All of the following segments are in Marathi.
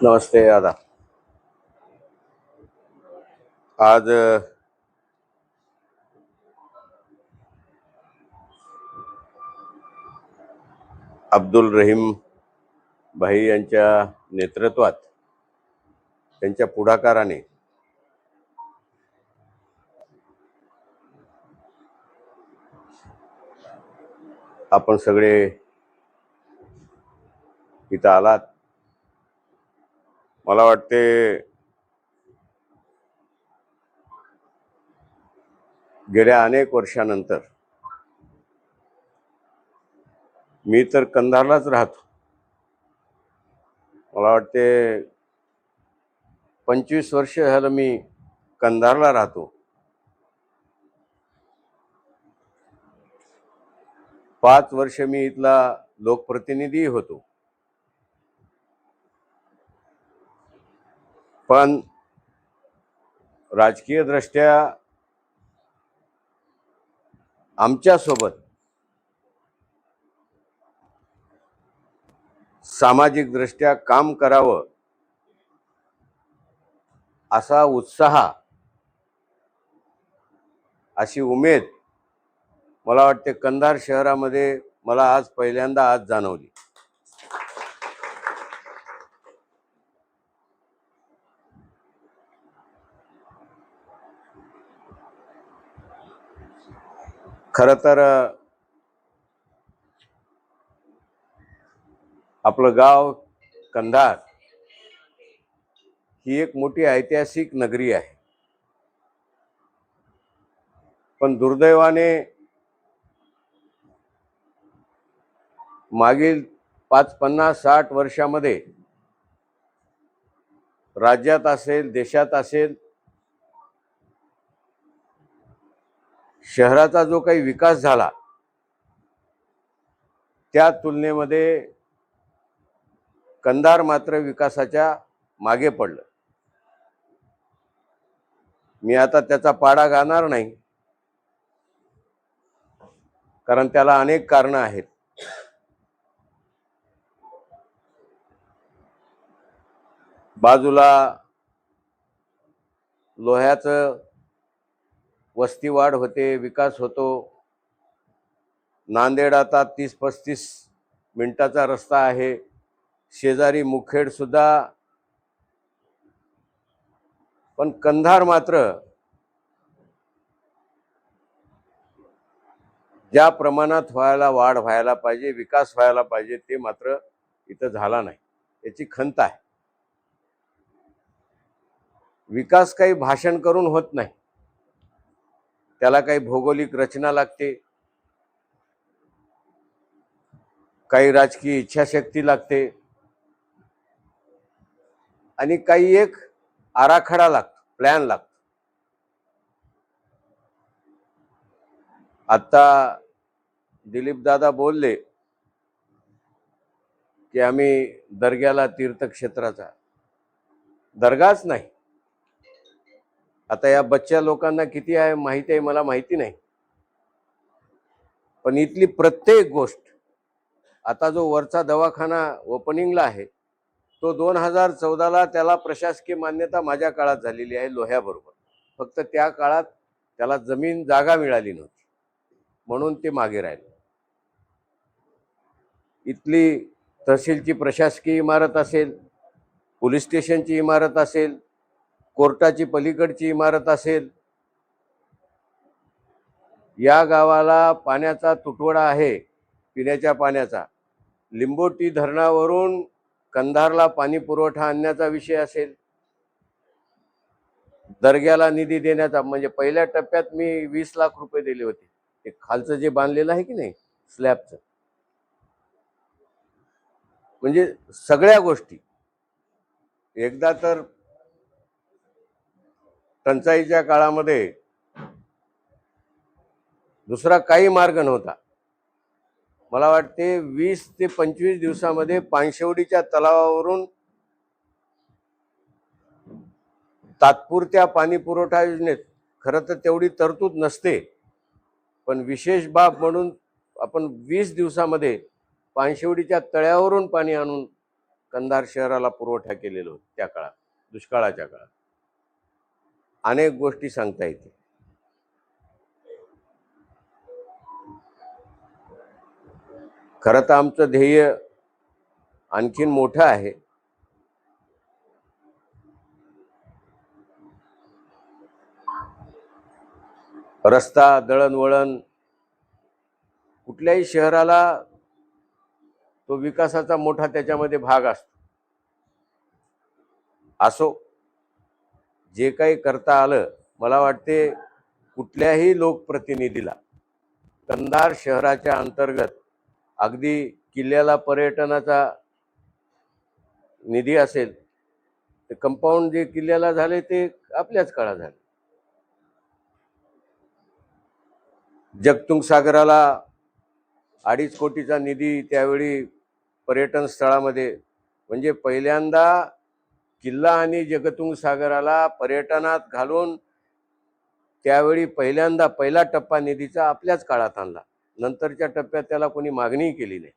नमस्ते दादा. आज अब्दुल रहीम भाई यांच्या नेतृत्वात, त्यांच्या पुढाकाराने आपण सगळे इथं आलात. मला वाटते गेल्या अनेक वर्षानंतर मी तर कंधारलाच राहतो. मला वाटते 25 वर्ष झालं मी कंधारला राहतो. 5 वर्ष मी इथला लोकप्रतिनिधी होतो. पण राजकीय दृष्ट्या आमच्यासोबत सामाजिक दृष्ट्या काम करावं असा उत्साह, अशी उमेद मला वाटते कंधार शहरामध्ये मला आज पहिल्यांदा जाणवली. खरं तर आपलं गाव कंधार ही एक मोठी ऐतिहासिक नगरी आहे. पण दुर्दैवाने मागील 50-60 वर्षामध्ये राज्यात असेल, देशात असेल, शहराचा जो काही विकास झाला त्या तुलनेमध्ये कंधार मात्र विकासाच्या मागे पडलं. मी आता त्याचा पाडा गाणार नाही, कारण त्याला अनेक कारणं आहेत. बाजूला लोह्याचं वस्ती वाढ होते, विकास होतो. नांदेड आता 30-35 मिनिटाचा रस्ता आहे. शेजारी मुखेड सुद्धा. पण कंधार मात्र ज्या प्रमाणात वाढ व्हायला पाहिजे, विकास व्हायला पाहिजे, ते मात्र इथं झाला नाही. याची खंत आहे. विकास काही भाषण करून होत नाही, त्याला काही भौगोलिक रचना लागते, काही राजकीय इच्छाशक्ती लागते, आणि काही एक आराखडा लागतो, प्लॅन लागतो. आता दिलीप दादा बोलले की आम्ही दर्ग्याला तीर्थक्षेत्राचा, दर्गाच नाही. आता या बच्च्या लोकांना किती आहे माहिती आहे मला माहिती नाही, पण इथली प्रत्येक गोष्ट, आता जो वरचा दवाखाना ओपनिंगला आहे तो 2014ला त्याला प्रशासकीय मान्यता माझ्या काळात झालेली आहे लोह्याबरोबर. फक्त त्या काळात त्याला जमीन जागा मिळाली नव्हती, म्हणून ते मागे राहिले. इथली तहसीलची प्रशासकीय इमारत असेल, पोलीस स्टेशनची इमारत असेल, कोर्टाची पलीकडची इमारत असेल, या गावाला पाण्याचा तुटवडा आहे, पिण्याच्या पाण्याचा. लिंबोटी धरणावरून कंधारला पाणी पुरवठा आणण्याचा विषय असेल, दर्ग्याला निधी देण्याचा, म्हणजे पहिल्या टप्प्यात मी 20 लाख रुपये दिले होते. ते खालचं जे बांधलेलं आहे की नाही स्लॅबचं, म्हणजे सगळ्या गोष्टी. एकदा तर टंचाईच्या काळामध्ये दुसरा काही मार्ग नव्हता. मला वाटते 20 ते 25 दिवसामध्ये पानशेवडीच्या तलावावरून तात्पुरत्या पाणी पुरवठा योजनेत, खरं तर तेवढी तरतूद नसते, पण विशेष बाब म्हणून आपण 20 दिवसामध्ये पानशेवडीच्या तळ्यावरून पाणी आणून कंधार शहराला पुरवठा केलेला होता त्या काळात, दुष्काळाच्या काळात. अनेक गोष्टी सांगता येतील. खरं तर आमचं ध्येय आणखीन मोठं आहे. रस्ता, दळणवळण, कुठल्याही शहराला तो विकासाचा मोठा त्याच्यामध्ये भाग असो. जे काही करता आलं, मला वाटते कुठल्याही लोकप्रतिनिधीला कंधार शहराच्या अंतर्गत अगदी किल्ल्याला पर्यटनाचा निधी असेल, ते कंपाऊंड जे किल्ल्याला झाले ते आपल्याच काळात झाले. जगतुंग सागराला 2.5 कोटीचा निधी त्यावेळी पर्यटन स्थळामध्ये, म्हणजे पहिल्यांदा किल्ला आणि जगतुंग सागराला पर्यटनात घालून त्यावेळी पहिला टप्पा निधीचा आपल्याच काळात आणला. नंतरच्या टप्प्यात त्याला कोणी मागणी केली नाही.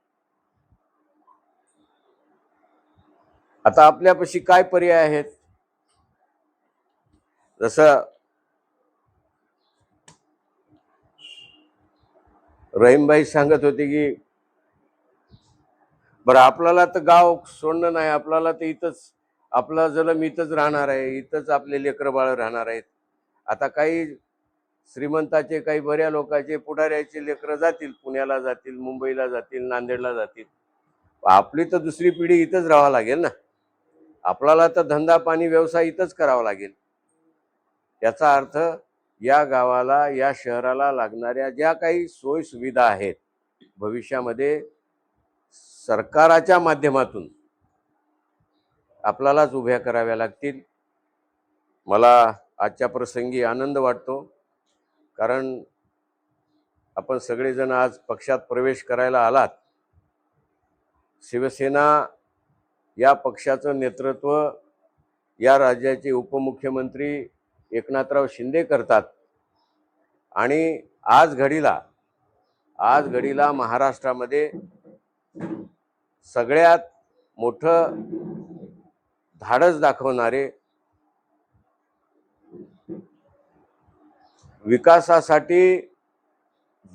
आता आपल्यापाशी काय पर्याय आहेत? जसं रहीमभाई सांगत होते की बरं, आपल्याला तर गाव सोडणं नाही, आपल्याला तर इथंच, आपला जन्म इथंच राहणार आहे, इथंच आपले लेकरं बाळ राहणार आहेत. आता काही श्रीमंताचे, काही बऱ्या लोकांचे, पुढाऱ्याचे लेकरं जातील, पुण्याला जातील, मुंबईला जातील, नांदेडला जातील. आपली तर दुसरी पिढी इथंच राहावं लागेल ना. आपल्याला तर धंदा पाणी व्यवसाय इथंच करावा लागेल. याचा अर्थ या गावाला, या शहराला लागणाऱ्या ज्या काही सोयी सुविधा आहेत, भविष्यामध्ये सरकाराच्या माध्यमातून आपल्यालाच उभ्या कराव्या लागतील. मला आजच्या प्रसंगी आनंद वाटतो, कारण आपण सगळेजण आज पक्षात प्रवेश करायला आलात. शिवसेना या पक्षाचं नेतृत्व या राज्याचे उपमुख्यमंत्री एकनाथराव शिंदे करतात. आणि आज घडीला महाराष्ट्रामध्ये सगळ्यात मोठं धाडस दाखवणारे, विकासासाठी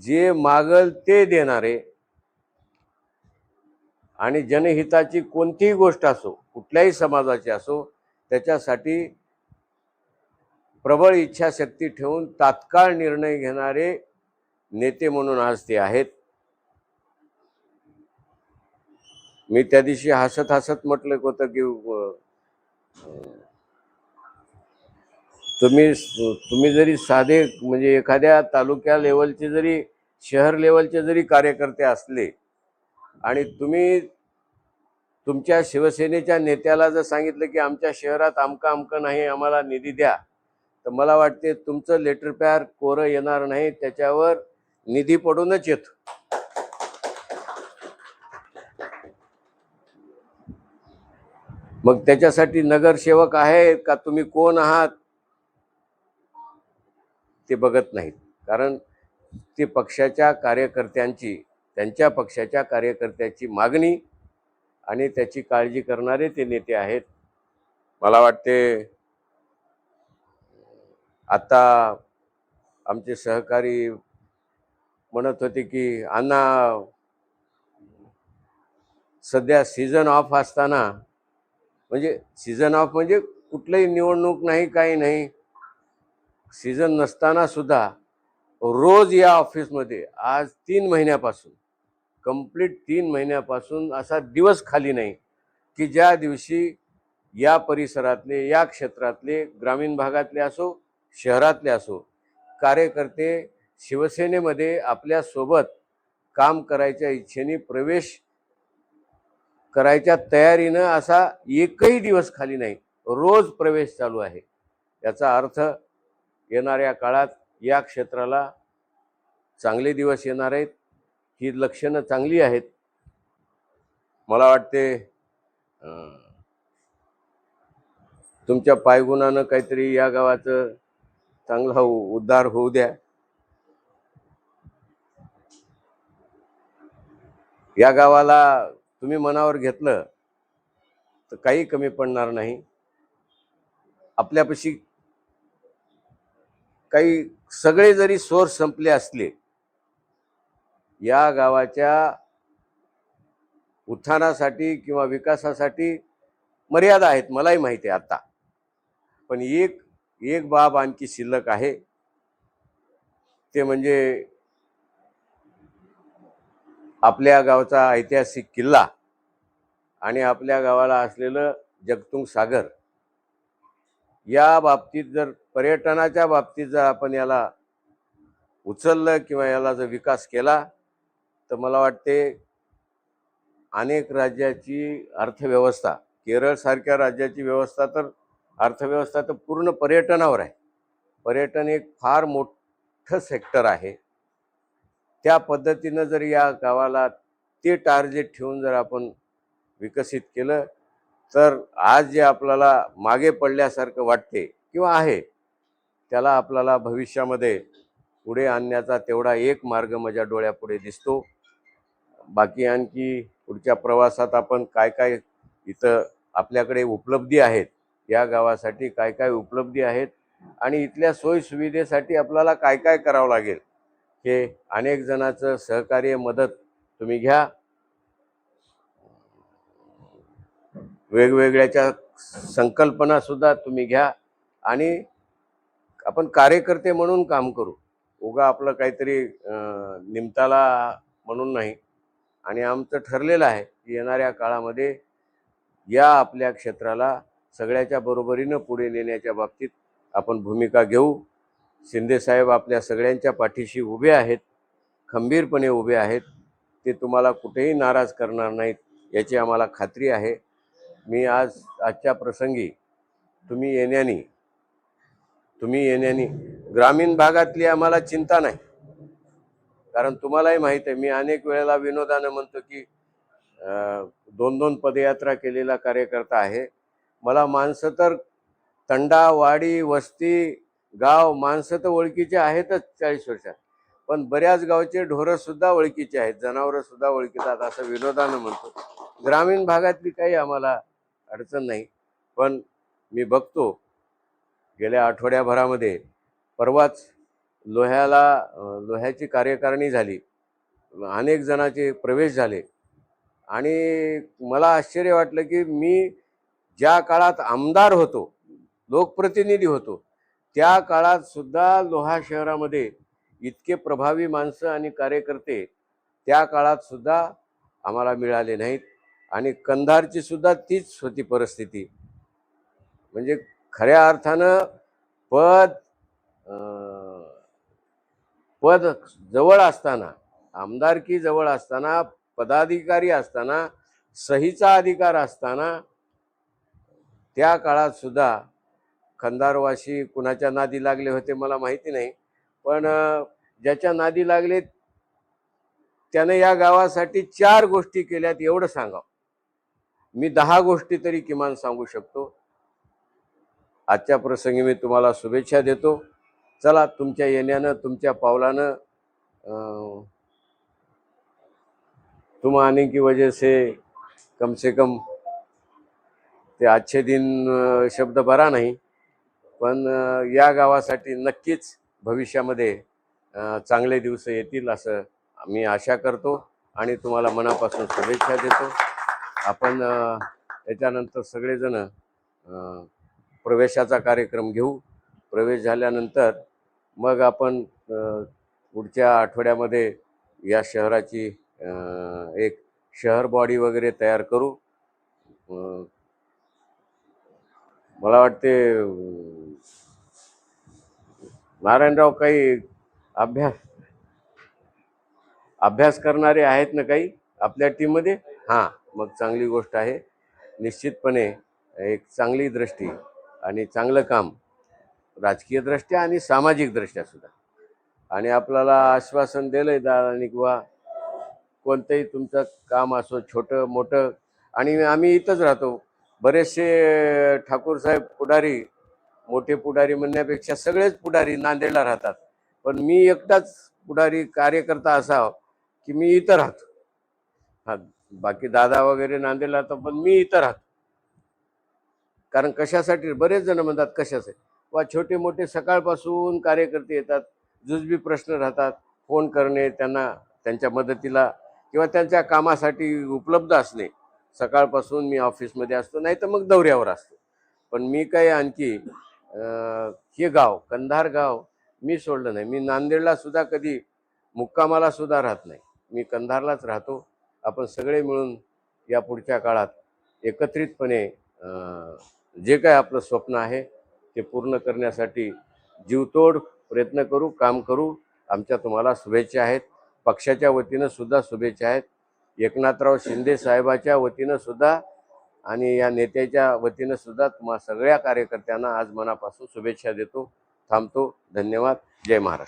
जे मागल ते देणारे आणि जनहिताची कोणतीही गोष्ट असो, कुठल्याही समाजाची असो, त्याच्यासाठी प्रबळ इच्छाशक्ती ठेवून तात्काळ निर्णय घेणारे नेते म्हणून आज ते आहेत. मी त्या दिवशी हसत म्हटलं होतं की तुम्ही जरी साधे, म्हणजे एखाद्या तालुक्या लेवलचे जरी, शहर लेवलचे जरी कार्यकर्ते असले आणि तुम्ही तुमच्या शिवसेनेच्या नेत्याला जर सांगितलं की आमच्या शहरात आमका नाही, आम्हाला निधी द्या, तर मला वाटते तुमचं लेटर पॅड कोरं येणार नाही, त्याच्यावर निधी पडूनच येतो. मग त्याच्यासाठी नगरसेवक आहे का, तुम्ही कोण आहात ते बघत नाहीत. कारण ते पक्षाच्या कार्यकर्त्यांची, त्यांच्या पक्षाच्या कार्यकर्त्याची मागणी आणि त्याची काळजी करणारे ते नेते आहेत. मला वाटते आता आमचे सहकारी म्हणत होते की अण्णा, सध्या सीझन ऑफ असताना, म्हणजे सीझन ऑफ म्हणजे कुठलीही निवडणूक नाही, काही नाही, सीझन नसताना सुद्धा रोज या ऑफिसमध्ये आज 3 महिन्यापासून, कंप्लीट 3 महिन्यापासून असा दिवस खाली नाही की ज्या दिवशी या परिसरातले, या क्षेत्रातले, ग्रामीण भागातले असो, शहरातले असो, कार्यकर्ते शिवसेनेमध्ये आपल्यासोबत काम करायच्या इच्छेने, प्रवेश करायच्या तयारीनं असा एकही दिवस खाली नाही, रोज प्रवेश चालू आहे. याचा अर्थ येणाऱ्या काळात या क्षेत्राला चांगले दिवस येणार आहेत. ही लक्षणं चांगली आहेत. मला वाटते तुमच्या पायगुणानं काहीतरी या गावाचं चांगला उद्धार होऊ द्या. या गावाला तुम्ही मनावर घेतलं तर काही कमी पडणार नाही. आपल्यापाशी काही सगळे जरी सोर्स संपले असले, या गावाच्या उत्थानासाठी किंवा विकासासाठी मर्यादा आहेत, मलाही माहिती आहे आता. पण एक एक बाब आणखी शिल्लक आहे, ते म्हणजे आपल्या गावचा ऐतिहासिक किल्ला आणि आपल्या गावाला असलेलं जगतुंग सागर. या बाबतीत जर पर्यटनाच्या बाबतीत जर आपण याला उचललं किंवा याला जर विकास केला, तर मला वाटते अनेक राज्याची अर्थव्यवस्था, केरळ सारख्या राज्याची अर्थव्यवस्था तर पूर्ण पर्यटनावर आहे. पर्यटन एक फार मोठं सेक्टर आहे. त्या पद्धतीनं जर या गावाला ते टार्गेट ठेवून जर आपण विकसित केलं, तर आज जे आपल्याला मागे पडल्यासारखं वाटते किंवा आहे, त्याला आपल्याला भविष्यामध्ये पुढे आणण्याचा तेवढा एक मार्ग माझ्या डोळ्यापुढे दिसतो. बाकी आणखी पुढच्या प्रवासात आपण काय काय इथं आपल्याकडे उपलब्धी आहेत, या गावासाठी काय काय उपलब्धी आहेत आणि इथल्या सोयीसुविधेसाठी आपल्याला काय काय करावं लागेल, हे अनेक जणांचं सहकार्य, मदत तुम्ही घ्या. वेगवेगळ्याच्या संकल्पना सुद्धा तुम्ही घ्या आणि आपण कार्यकर्ते म्हणून काम करू. उगा आपलं काहीतरी निमताला म्हणून नाही. आणि आमचं ठरलेलं आहे की येणाऱ्या काळामध्ये या आपल्या क्षेत्राला सगळ्याच्या बरोबरीनं पुढे नेण्याच्या बाबतीत आपण भूमिका घेऊ. शिंदेसाहेब आपल्या सगळ्यांच्या पाठीशी उभे आहेत, खंबीरपणे उभे आहेत. ते तुम्हाला कुठेही नाराज करणार नाहीत याची आम्हाला खात्री आहे. मी आजच्या प्रसंगी तुम्ही येण्यानी ग्रामीण भागातली आम्हाला चिंता नाही. कारण तुम्हालाही माहीत आहे, मी अनेक वेळेला विनोदानं म्हणतो की 2-2 पदयात्रा केलेला कार्यकर्ता आहे. मला माणसं तर तंडा, वाडी, वस्ती, गाव माणसं तर ओळखीचे आहेतच 40 वर्षात. पण बऱ्याच गावचे ढोरं सुद्धा ओळखीचे आहेत, जनावरं सुद्धा ओळखीतात, असं विनोदानं म्हणतो. ग्रामीण भागातली काही आम्हाला अडचण नाही. पण मी बघतो गेल्या आठवड्याभरामध्ये, परवाच लोह्याची कार्यकारिणी झाली, अनेक जणांचे प्रवेश झाले आणि मला आश्चर्य वाटलं की मी ज्या काळात आमदार होतो, लोकप्रतिनिधी होतो, त्या काळात सुद्धा लोहा शहरामध्ये इतके प्रभावी माणसं आणि कार्यकर्ते त्या काळात सुद्धा आम्हाला मिळाले नाहीत. आणि कंधारची सुद्धा तीच होती परिस्थिती. म्हणजे खऱ्या अर्थानं पद जवळ असताना, आमदारकी जवळ असताना, पदाधिकारी असताना, सहीचा अधिकार असताना, त्या काळात सुद्धा खंदारवासी कुणाच्या नादी लागले होते मला माहिती नाही, पण ज्याच्या नादी लागले त्याने या गावासाठी 4 गोष्टी केल्यात एवढं सांगावं. मी 10 गोष्टी तरी किमान सांगू शकतो. आजच्या प्रसंगी मी तुम्हाला शुभेच्छा देतो. चला, तुमच्या येण्यानं, तुमच्या पावलानं तुम आने की वजह से कम ते अच्छे दिन शब्द बरा नाही, पण या गावासाठी नक्कीच भविष्यामध्ये चांगले दिवस येतील असं मी आशा करतो आणि तुम्हाला मनापासून शुभेच्छा देतो. आपण त्याच्यानंतर सगळेजण प्रवेशाचा कार्यक्रम घेऊ. प्रवेश झाल्यानंतर मग आपण पुढच्या आठवड्यामध्ये या शहराची एक शहर बॉडी वगैरे तयार करू. मला वाटते नारायणराव काही अभ्यास करणारे आहेत ना काही आपल्या टीममध्ये? हां, मग चांगली गोष्ट आहे. निश्चितपणे एक चांगली दृष्टी आणि चांगलं काम, राजकीय दृष्ट्या आणि सामाजिक दृष्ट्या सुद्धा. आणि आपल्याला आश्वासन दिलंय दादांनी किंवा कोणतंही तुमचं काम असो, छोटं मोठं, आणि आम्ही इथंच राहतो. बरेचसे ठाकूर साहेब पुढारी, मोठे पुढारी म्हणण्यापेक्षा सगळेच पुढारी नांदेडला राहतात, पण मी एकटाच पुढारी कार्यकर्ता असावं की मी इथं राहतो. हा, बाकी दादा वगैरे नांदेडला राहतो, पण मी इथं राहतो. कारण कशासाठी बरेच जण म्हणतात कशासाठी, वा छोटे मोठे सकाळपासून कार्यकर्ते येतात, जुजबी प्रश्न राहतात, फोन करणे त्यांना, त्यांच्या मदतीला किंवा त्यांच्या कामासाठी उपलब्ध असणे. सकाळपासून मी ऑफिसमध्ये असतो, नाही तर मग दौऱ्यावर असतो. पण मी काही आणखी हे गाव कंधार गाव मी सोडलं नाही. मी नांदेडला सुद्धा कधी मुक्कामाला सुद्धा राहत नाही, मी कंधारलाच राहतो. आपण सगळे मिळून या पुढच्या काळात एकत्रितपणे जे काय आपलं स्वप्न आहे ते पूर्ण करण्यासाठी जीवतोड प्रयत्न करू, काम करू. आमच्या तुम्हाला शुभेच्छा आहेत, पक्षाच्या वतीनं सुद्धा शुभेच्छा आहेत, एकनाथराव शिंदे साहेबाच्या वतीनं सुद्धा आणि या नेत्याच्या वतीनं सुद्धा तुम्हा सगळ्या कार्यकर्त्यांना आज मनापासून शुभेच्छा देतो. थांबतो. धन्यवाद. जय महाराष्ट्र.